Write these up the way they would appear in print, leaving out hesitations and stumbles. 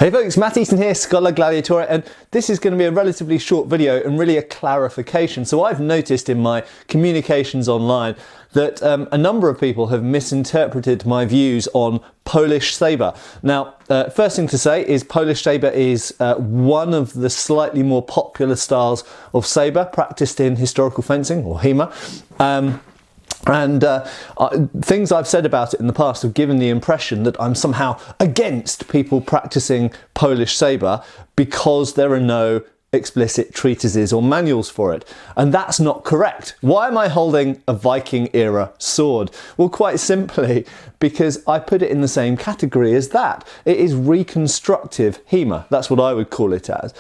Hey folks, Matt Easton here, Scholar Gladiator, and this is going to be a relatively short video and really a clarification. So I've noticed in my communications online that a number of people have misinterpreted my views on Polish Sabre. Now, first thing to say is Polish Sabre is one of the slightly more popular styles of sabre practiced in historical fencing, or HEMA. Things I've said about it in the past have given the impression that I'm somehow against people practicing Polish Sabre because there are no explicit treatises or manuals for it. And that's not correct. Why am I holding a Viking era sword? Well, quite simply because I put it in the same category as that. It is reconstructive HEMA. That's what I would call it as.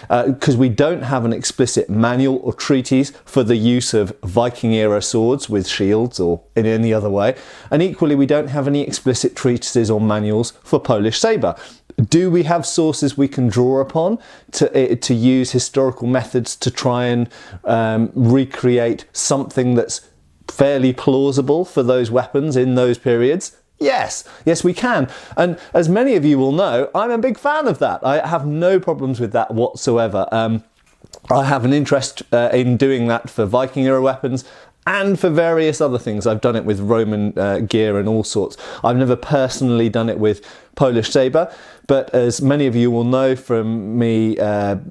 Because we don't have an explicit manual or treatise for the use of Viking era swords with shields or in any other way. And equally, we don't have any explicit treatises or manuals for Polish Sabre. Do we have sources we can draw upon to use historical methods to try and recreate something that's fairly plausible for those weapons in those periods? Yes, we can. And as many of you will know, I'm a big fan of that. I have no problems with that whatsoever. I have an interest in doing that for Viking era weapons and for various other things. I've done it with Roman gear and all sorts. I've never personally done it with Polish Sabre, but as many of you will know from me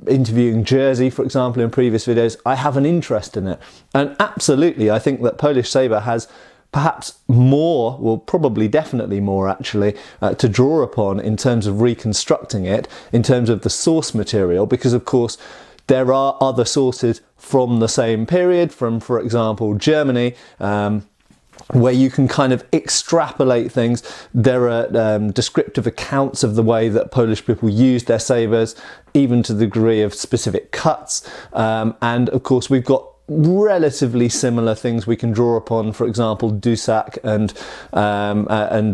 interviewing Jersey, for example, in previous videos, I have an interest in it. And absolutely, I think that Polish Sabre has perhaps more, well, probably definitely more actually, to draw upon in terms of reconstructing it, in terms of the source material, because of course, there are other sources from the same period, from, for example, Germany, where you can kind of extrapolate things. There are descriptive accounts of the way that Polish people used their sabres, even to the degree of specific cuts. And of course, we've got relatively similar things we can draw upon, for example, Dusak and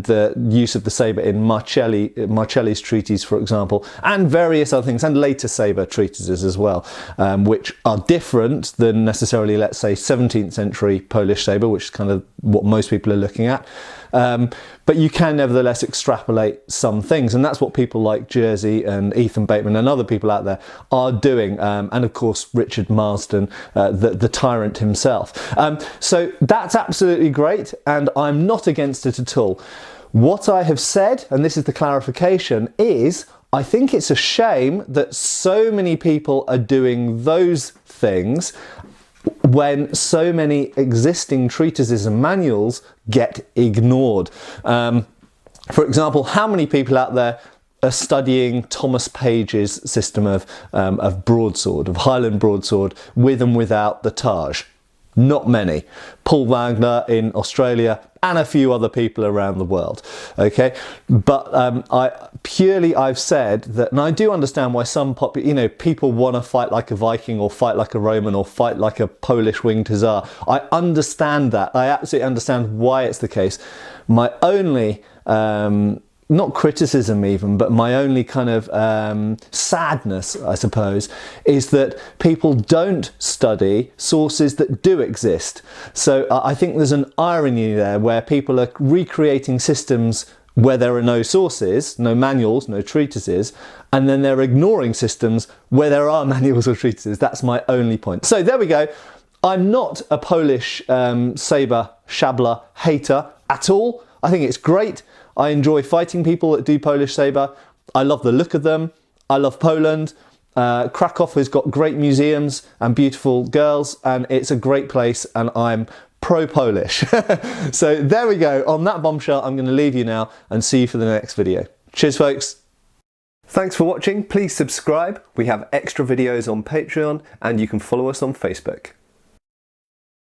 the use of the sabre in Marcelli's treatise, for example, and various other things, and later sabre treatises as well, which are different than necessarily, let's say, 17th century Polish sabre, which is kind of what most people are looking at. But you can nevertheless extrapolate some things, and that's what people like Jersey and Ethan Bateman and other people out there are doing, and of course Richard Marsden, the tyrant himself. So that's absolutely great, and I'm not against it at all. What I have said, and this is the clarification, is I think it's a shame that so many people are doing those things when so many existing treatises and manuals get ignored. For example, how many people out there are studying Thomas Page's system of broadsword, of Highland broadsword, with and without the Taj? Not many. Paul Wagner in Australia and a few other people around the world. Okay, but I've said that, and I do understand why some people want to fight like a Viking or fight like a Roman or fight like a Polish winged hussar. I understand that. I absolutely understand why it's the case. My only not criticism even, but my only kind of sadness, I suppose, is that people don't study sources that do exist. So I think there's an irony there where people are recreating systems where there are no sources, no manuals, no treatises, and then they're ignoring systems where there are manuals or treatises. That's my only point. So there we go. I'm not a Polish sabre Szabla hater at all. I think it's great. I enjoy fighting people that do Polish Sabre. I love the look of them. I love Poland. Krakow has got great museums and beautiful girls, and it's a great place, and I'm pro-Polish. So there we go. On that bombshell, I'm going to leave you now and see you for the next video. Cheers, folks. Thanks for watching. Please subscribe. We have extra videos on Patreon, and you can follow us on Facebook.